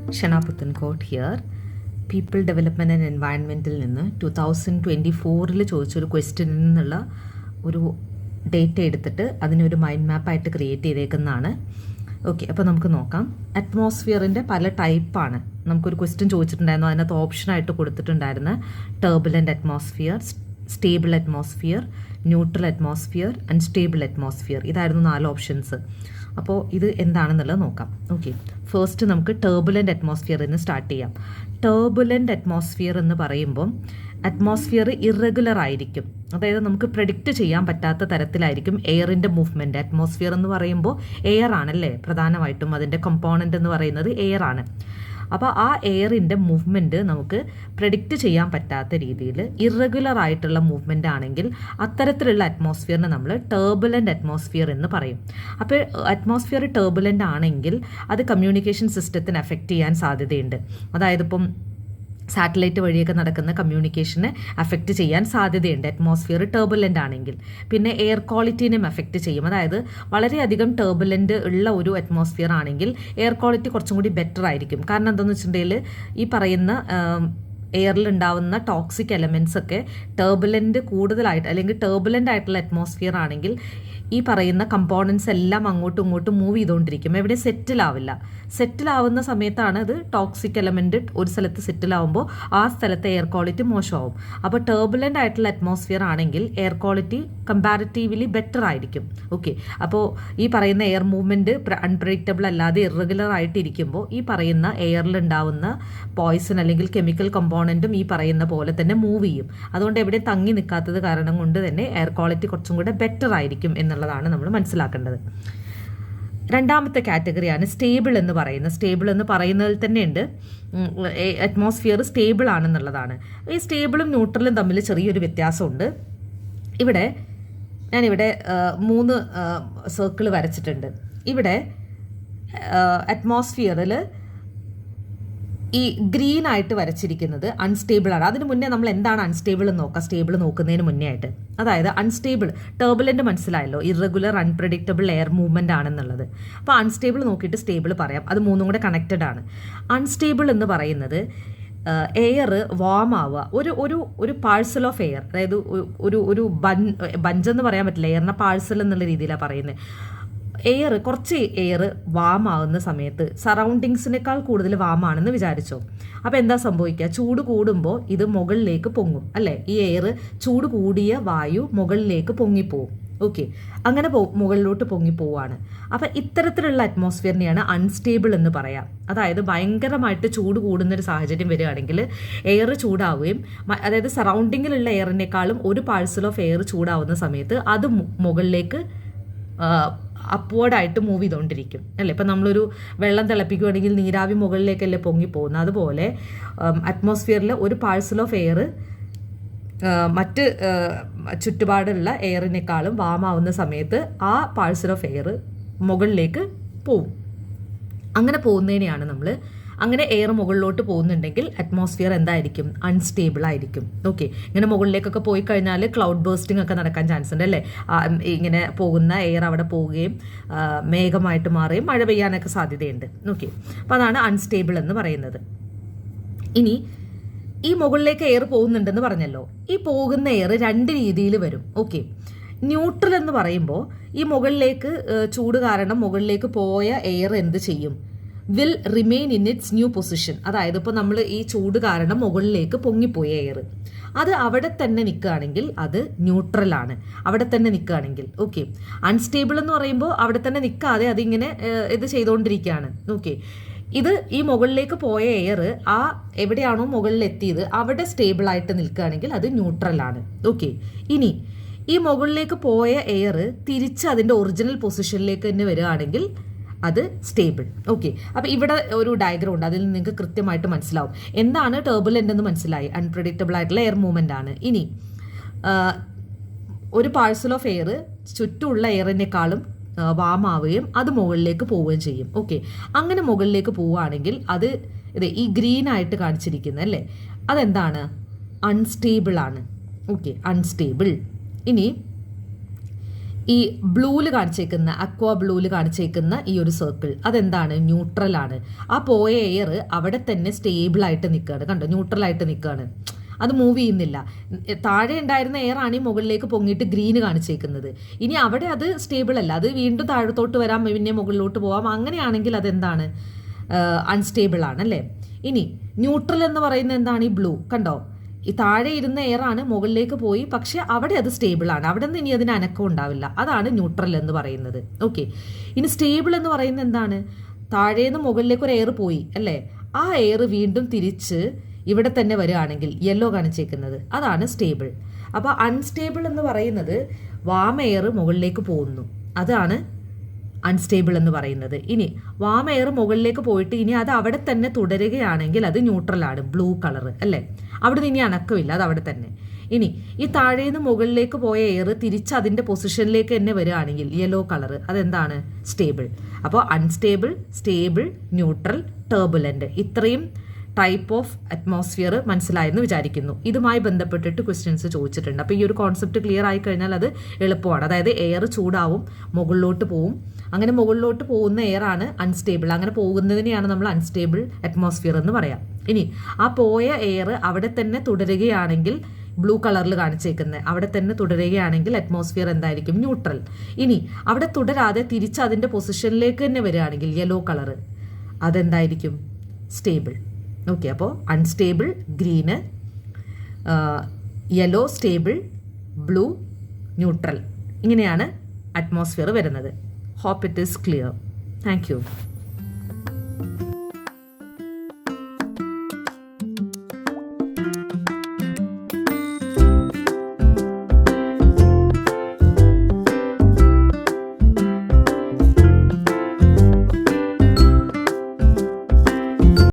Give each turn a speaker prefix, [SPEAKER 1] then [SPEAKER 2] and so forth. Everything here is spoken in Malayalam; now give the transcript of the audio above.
[SPEAKER 1] Shana Puthankot here. People development and എൻവയൺമെൻറ്റിൽ നിന്ന് 2024 ചോദിച്ചൊരു ക്വസ്റ്റ്യനിൽ നിന്നുള്ള ഒരു ഡേറ്റ എടുത്തിട്ട് അതിനൊരു മൈൻഡ് മാപ്പായിട്ട് ക്രിയേറ്റ് ചെയ്തേക്കുന്നതാണ്. ഓക്കെ, അപ്പോൾ നമുക്ക് നോക്കാം. അറ്റ്മോസ്ഫിയറിൻ്റെ പല ടൈപ്പാണ്. നമുക്കൊരു ക്വസ്റ്റ്യൻ ചോദിച്ചിട്ടുണ്ടായിരുന്നു, അതിനകത്ത് ഓപ്ഷനായിട്ട് കൊടുത്തിട്ടുണ്ടായിരുന്നു turbulent atmosphere, stable atmosphere, neutral atmosphere, unstable atmosphere. ഇതായിരുന്നു 4 ഓപ്ഷൻസ്. അപ്പോൾ ഇത് എന്താണെന്നുള്ളത് നോക്കാം. ഓക്കെ, ഫസ്റ്റ് നമുക്ക് ടർബുലൻ്റ് അറ്റ്മോസ്ഫിയർ എന്ന് സ്റ്റാർട്ട് ചെയ്യാം. ടർബുലൻ്റ് അറ്റ്മോസ്ഫിയർ എന്ന് പറയുമ്പം അറ്റ്മോസ്ഫിയർ ഇറഗുലർ ആയിരിക്കും. അതായത് നമുക്ക് പ്രെഡിക്റ്റ് ചെയ്യാൻ പറ്റാത്ത തരത്തിലായിരിക്കും എയറിൻ്റെ മൂവ്മെൻറ്റ്. അറ്റ്മോസ്ഫിയർ എന്ന് പറയുമ്പോൾ എയർ ആണല്ലേ പ്രധാനമായിട്ടും, അതിൻ്റെ കമ്പോണൻ്റ് എന്ന് പറയുന്നത് എയർ ആണ്. അപ്പോൾ ആ എയറിൻ്റെ മൂവ്മെൻറ്റ് നമുക്ക് പ്രെഡിക്റ്റ് ചെയ്യാൻ പറ്റാത്ത രീതിയിൽ ഇറഗുലർ ആയിട്ടുള്ള മൂവ്മെൻ്റ് ആണെങ്കിൽ അത്തരത്തിലുള്ള അറ്റ്മോസ്ഫിയറിനെ നമ്മൾ ടർബുലൻ്റ് അറ്റ്മോസ്ഫിയർ എന്ന് പറയും. അപ്പോൾ അറ്റ്മോസ്ഫിയർ ടർബുലൻ്റ് ആണെങ്കിൽ അത് കമ്മ്യൂണിക്കേഷൻ സിസ്റ്റത്തിന് എഫക്റ്റ് ചെയ്യാൻ സാധ്യതയുണ്ട്. അതായത് ഇപ്പം സാറ്റലൈറ്റ് വഴിയൊക്കെ നടക്കുന്ന കമ്മ്യൂണിക്കേഷനെ അഫക്റ്റ് ചെയ്യാൻ സാധ്യതയുണ്ട് അറ്റ്മോസ്ഫിയർ ടർബുലൻ്റ് ആണെങ്കിൽ. പിന്നെ എയർ ക്വാളിറ്റീനെയും എഫക്റ്റ് ചെയ്യും. അതായത് വളരെയധികം ടർബുലൻ്റ് ഉള്ള ഒരു അറ്റ്മോസ്ഫിയർ ആണെങ്കിൽ എയർ ക്വാളിറ്റി കുറച്ചും കൂടി ബെറ്റർ ആയിരിക്കും. കാരണം എന്താണെന്ന് വെച്ചിട്ടുണ്ടെങ്കിൽ ഈ പറയുന്ന എയറിൽ ഉണ്ടാവുന്ന ടോക്സിക് എലമെൻറ്റ്സ് ഒക്കെ ടർബുലൻ്റ് കൂടുതലായിട്ട് അല്ലെങ്കിൽ ടർബുലൻ്റ് ആയിട്ടുള്ള അറ്റ്മോസ്ഫിയർ ആണെങ്കിൽ ഈ പറയുന്ന കമ്പോണൻസ് എല്ലാം അങ്ങോട്ടും ഇങ്ങോട്ടും മൂവ് ചെയ്തുകൊണ്ടിരിക്കും. എവിടെ സെറ്റിലാവില്ല. സെറ്റിലാവുന്ന സമയത്താണ് ഇത് ടോക്സിക് എലമെൻറ്റ് ഒരു സ്ഥലത്ത് സെറ്റിലാവുമ്പോൾ ആ സ്ഥലത്തെ എയർ ക്വാളിറ്റി മോശമാവും. അപ്പോൾ ടർബുലൻ്റ് ആയിട്ടുള്ള അറ്റ്മോസ്ഫിയർ ആണെങ്കിൽ എയർ ക്വാളിറ്റി കമ്പാരിറ്റീവ്ലി ബെറ്റർ ആയിരിക്കും. ഓക്കെ, അപ്പോൾ ഈ പറയുന്ന എയർ മൂവ്മെൻറ്റ് അൺപ്രഡിക്റ്റബിൾ അല്ലാതെ ഇറഗുലർ ആയിട്ടിരിക്കുമ്പോൾ ഈ പറയുന്ന എയറിൽ ഉണ്ടാവുന്ന പോയ്സൺ അല്ലെങ്കിൽ കെമിക്കൽ കമ്പോണൻറ്റും ഈ പറയുന്ന പോലെ തന്നെ മൂവ് ചെയ്യും. അതുകൊണ്ട് എവിടെ തങ്ങി നിൽക്കാത്തത് കാരണം കൊണ്ട് തന്നെ എയർ ക്വാളിറ്റി കുറച്ചും കൂടെ ബെറ്റർ ആയിരിക്കും എന്നുള്ളതാണ് നമ്മൾ മനസ്സിലാക്കേണ്ടത്. രണ്ടാമത്തെ കാറ്റഗറിയാണ് സ്റ്റേബിൾ എന്ന് പറയുന്നത്. സ്റ്റേബിൾ എന്ന് പറയുന്നതിൽ തന്നെയുണ്ട് അറ്റ്മോസ്ഫിയർ സ്റ്റേബിൾ ആണെന്നുള്ളതാണ്. ഈ സ്റ്റേബിളും ന്യൂട്രലും തമ്മിൽ ചെറിയൊരു വ്യത്യാസമുണ്ട്. ഞാനിവിടെ 3 സർക്കിൾ വരച്ചിട്ടുണ്ട്. ഇവിടെ അറ്റ്മോസ്ഫിയറിൽ ഈ ഗ്രീൻ ആയിട്ട് വരച്ചിരിക്കുന്നത് അൺസ്റ്റേബിൾ ആണ്. അതിന് മുന്നേ നമ്മൾ എന്താണ് അൺസ്റ്റേബിൾ എന്ന് നോക്കാം, സ്റ്റേബിൾ നോക്കുന്നതിന് മുന്നേ ആയിട്ട്. അതായത് അൺസ്റ്റേബിൾ, ടർബുലൻ്റ് മനസ്സിലായല്ലോ, ഇറഗുലർ അൺപ്രഡിക്റ്റബിൾ എയർ മൂവ്മെൻ്റ് ആണെന്നുള്ളത്. അപ്പോൾ അൺസ്റ്റേബിൾ നോക്കിയിട്ട് സ്റ്റേബിൾ പറയാം. അത് മൂന്നും കൂടെ കണക്റ്റഡ് ആണ്. അൺസ്റ്റേബിൾ എന്ന് പറയുന്നത് എയർ വാം ആവുക, ഒരു പാഴ്സൽ ഓഫ് എയർ, അതായത് ഒരു ബഞ്ചെന്ന് പറയാൻ പറ്റില്ല, എയറിനെ പാഴ്സൽ എന്നുള്ള രീതിയിലാണ് പറയുന്നത്. കുറച്ച് എയർ വാം ആവുന്ന സമയത്ത് സറൗണ്ടിങ്സിനേക്കാൾ കൂടുതൽ വാം ആണെന്ന് വിചാരിച്ചോ. അപ്പോൾ എന്താ സംഭവിക്കുക? ചൂട് കൂടുമ്പോൾ ഇത് മുകളിലേക്ക് പൊങ്ങും അല്ലേ? ഈ എയർ ചൂട് കൂടിയ വായു മുകളിലേക്ക് പൊങ്ങിപ്പോവും. ഓക്കെ, അങ്ങനെ മുകളിലോട്ട് പൊങ്ങിപ്പോവാണ്. അപ്പോൾ ഇത്തരത്തിലുള്ള അറ്റ്മോസ്ഫിയറിനെയാണ് അൺസ്റ്റേബിൾ എന്ന് പറയാം. അതായത് ഭയങ്കരമായിട്ട് ചൂട് കൂടുന്നൊരു സാഹചര്യം വരികയാണെങ്കിൽ എയർ ചൂടാവുകയും, അതായത് സറൗണ്ടിങ്ങിലുള്ള എയറിനേക്കാളും ഒരു പാഴ്സൽ ഓഫ് എയർ ചൂടാവുന്ന സമയത്ത് അത് മുകളിലേക്ക് അപ്വേർഡായിട്ട് മൂവ് ചെയ്തുകൊണ്ടിരിക്കും അല്ലേ? ഇപ്പം നമ്മളൊരു വെള്ളം തിളപ്പിക്കുകയാണെങ്കിൽ നീരാവി മുകളിലേക്കല്ലേ പൊങ്ങിപ്പോകുന്നത്. അതുപോലെ അറ്റ്മോസ്ഫിയറിൽ ഒരു പാഴ്സൽ ഓഫ് എയർ മറ്റ് ചുറ്റുപാടുള്ള എയറിനേക്കാളും വാമാവുന്ന സമയത്ത് ആ പാഴ്സൽ ഓഫ് എയർ മുകളിലേക്ക് പോവും. അങ്ങനെ പോകുന്നതിനെയാണ് നമ്മൾ, അങ്ങനെ എയർ മുകളിലോട്ട് പോകുന്നുണ്ടെങ്കിൽ അറ്റ്മോസ്ഫിയർ എന്തായിരിക്കും? അൺസ്റ്റേബിൾ ആയിരിക്കും. ഓക്കെ, ഇങ്ങനെ മുകളിലേക്കൊക്കെ പോയി കഴിഞ്ഞാൽ ക്ലൗഡ് ബേസ്റ്റിംഗ് ഒക്കെ നടക്കാൻ ചാൻസ് ഉണ്ട് അല്ലേ? ഇങ്ങനെ പോകുന്ന എയർ അവിടെ പോവുകയും മേഘമായിട്ട് മാറുകയും മഴ പെയ്യാനൊക്കെ സാധ്യതയുണ്ട്. ഓക്കെ, അപ്പോൾ അതാണ് അൺസ്റ്റേബിൾ എന്ന് പറയുന്നത്. ഇനി ഈ മുകളിലേക്ക് എയർ പോകുന്നുണ്ടെന്ന് പറഞ്ഞല്ലോ. ഈ പോകുന്ന എയർ 2 രീതിയിൽ വരും. ഓക്കെ, ന്യൂട്രൽ എന്ന് പറയുമ്പോൾ ഈ മുകളിലേക്ക് ചൂട് കാരണം മുകളിലേക്ക് പോയ എയർ എന്ത് ചെയ്യും? Will remain in its new position. അതായത് ഇപ്പോൾ നമ്മൾ ഈ ചൂട് കാരണം മുകളിലേക്ക് പൊങ്ങിപ്പോയ എയർ അത് അവിടെ തന്നെ നിൽക്കുകയാണെങ്കിൽ അത് ന്യൂട്രലാണ്. അവിടെ തന്നെ നിൽക്കുകയാണെങ്കിൽ. ഓക്കെ, അൺസ്റ്റേബിൾ എന്ന് പറയുമ്പോൾ അവിടെ തന്നെ നിൽക്കാതെ അതിങ്ങനെ ഇത് ചെയ്തുകൊണ്ടിരിക്കുകയാണ്. ഓക്കെ, ഇത് ഈ മുകളിലേക്ക് പോയ എയർ ആ എവിടെയാണോ മുകളിൽ എത്തിയത് അവിടെ സ്റ്റേബിളായിട്ട് നിൽക്കുകയാണെങ്കിൽ അത് ന്യൂട്രലാണ്. ഓക്കെ, ഇനി ഈ മുകളിലേക്ക് പോയ എയർ തിരിച്ച് അതിൻ്റെ ഒറിജിനൽ പൊസിഷനിലേക്ക് തന്നെ വരികയാണെങ്കിൽ അത് സ്റ്റേബിൾ. ഓക്കെ, അപ്പോൾ ഇവിടെ ഒരു ഡയഗ്രം ഉണ്ട്, അതിൽ നിങ്ങൾക്ക് കൃത്യമായിട്ട് മനസ്സിലാവും എന്താണ് ടർബുലൻ്റ് എന്ന് മനസ്സിലായി. അൺപ്രഡിക്റ്റബിൾ ആയിട്ടുള്ള എയർ മൂവ്മെൻ്റ് ആണ്. ഇനി ഒരു പാഴ്സൽ ഓഫ് എയർ ചുറ്റുമുള്ള എയറിനേക്കാളും വാമാവുകയും അത് മുകളിലേക്ക് പോവുകയും ചെയ്യും. ഓക്കെ, അങ്ങനെ മുകളിലേക്ക് പോവുകയാണെങ്കിൽ അത് ഈ ഗ്രീൻ ആയിട്ട് കാണിച്ചിരിക്കുന്നത് അല്ലേ, അതെന്താണ്? അൺസ്റ്റേബിൾ ആണ്. Okay, unstable. ഇനി ഈ ബ്ലൂവിൽ കാണിച്ചേക്കുന്ന അക്വാ ബ്ലൂവിൽ കാണിച്ചേക്കുന്ന ഈ ഒരു സർക്കിൾ അതെന്താണ്? ന്യൂട്രലാണ്. ആ പോയ എയർ അവിടെ തന്നെ സ്റ്റേബിളായിട്ട് നിൽക്കുകയാണ്. കണ്ടോ, ന്യൂട്രലായിട്ട് നിൽക്കുകയാണ്, അത് മൂവ് ചെയ്യുന്നില്ല. താഴെ ഉണ്ടായിരുന്ന എയർ ആണ് ഈ മുകളിലേക്ക് പൊങ്ങിയിട്ട് ഗ്രീന് കാണിച്ചേക്കുന്നത്. ഇനി അവിടെ അത് സ്റ്റേബിൾ അല്ല, അത് വീണ്ടും താഴത്തോട്ട് വരാം, പിന്നെ മുകളിലോട്ട് പോവാം. അങ്ങനെയാണെങ്കിൽ അതെന്താണ്? അൺസ്റ്റേബിൾ ആണ് അല്ലേ. ഇനി ന്യൂട്രൽ എന്ന് പറയുന്നത് എന്താണ്? ഈ ബ്ലൂ കണ്ടോ, ഈ താഴെ ഇരുന്ന എയർ ആണ് മുകളിലേക്ക് പോയി, പക്ഷെ അവിടെ അത് സ്റ്റേബിൾ ആണ്, അവിടെ നിന്ന് ഇനി അതിന് അനക്കം ഉണ്ടാവില്ല. അതാണ് ന്യൂട്രൽ എന്ന് പറയുന്നത്. ഓക്കെ, ഇനി സ്റ്റേബിൾ എന്ന് പറയുന്നത് എന്താണ്? താഴേന്ന് മുകളിലേക്ക് ഒരു എയർ പോയി അല്ലേ, ആ എയർ വീണ്ടും തിരിച്ച് ഇവിടെ തന്നെ വരികയാണെങ്കിൽ യെല്ലോ കാണിച്ചേക്കുന്നത് അതാണ് സ്റ്റേബിൾ. അപ്പോൾ അൺസ്റ്റേബിൾ എന്ന് പറയുന്നത് വാം എയർ മുകളിലേക്ക് പോകുന്നു, അതാണ് അൺസ്റ്റേബിൾ എന്ന് പറയുന്നത്. ഇനി വാം എയർ മുകളിലേക്ക് പോയിട്ട് ഇനി അത് അവിടെ തന്നെ തുടരുകയാണെങ്കിൽ അത് ന്യൂട്രലാണ്, ബ്ലൂ കളർ അല്ലേ, അവിടെ നിന്ന് ഇനി അനക്കമില്ല, അത് അവിടെ തന്നെ. ഇനി ഈ താഴേന്ന് മുകളിലേക്ക് പോയ എയർ തിരിച്ച് അതിൻ്റെ പൊസിഷനിലേക്ക് തന്നെ വരികയാണെങ്കിൽ യെല്ലോ കളർ, അതെന്താണ്? സ്റ്റേബിൾ. അപ്പോൾ അൺസ്റ്റേബിൾ, സ്റ്റേബിൾ, ന്യൂട്രൽ, ടർബുലൻ്റ്, ഇത്രയും ടൈപ്പ് ഓഫ് അറ്റ്മോസ്ഫിയർ മനസ്സിലായെന്ന് വിചാരിക്കുന്നു. ഇതുമായി ബന്ധപ്പെട്ടിട്ട് ക്വസ്റ്റ്യൻസ് ചോദിച്ചിട്ടുണ്ട്. അപ്പോൾ ഈ ഒരു കോൺസെപ്റ്റ് ക്ലിയർ ആയി കഴിഞ്ഞാൽ അത് എളുപ്പമാണ്. അതായത് എയർ ചൂടാവും, മുകളിലോട്ട് പോവും, അങ്ങനെ മുകളിലോട്ട് പോകുന്ന എയർ ആണ് അൺസ്റ്റേബിൾ. അങ്ങനെ പോകുന്നതിനെയാണ് നമ്മൾ അൺസ്റ്റേബിൾ അറ്റ്മോസ്ഫിയർ എന്ന് പറയാം. ഇനി ആ പോയ എയർ അവിടെ തന്നെ തുടരുകയാണെങ്കിൽ, ബ്ലൂ കളറിൽ കാണിച്ചേക്കുന്നത് അവിടെ തന്നെ തുടരുകയാണെങ്കിൽ അറ്റ്മോസ്ഫിയർ എന്തായിരിക്കും? ന്യൂട്രൽ. ഇനി അവിടെ തുടരാതെ തിരിച്ച് അതിൻ്റെ പൊസിഷനിലേക്ക് തന്നെ വരികയാണെങ്കിൽ യെല്ലോ കളർ, അതെന്തായിരിക്കും? സ്റ്റേബിൾ. ഓക്കെ, അപ്പോൾ unstable green, yellow stable, blue neutral, ഇങ്ങനെയാണ് അറ്റ്മോസ്ഫിയർ വരുന്നത്. Hope it is clear. Thank U.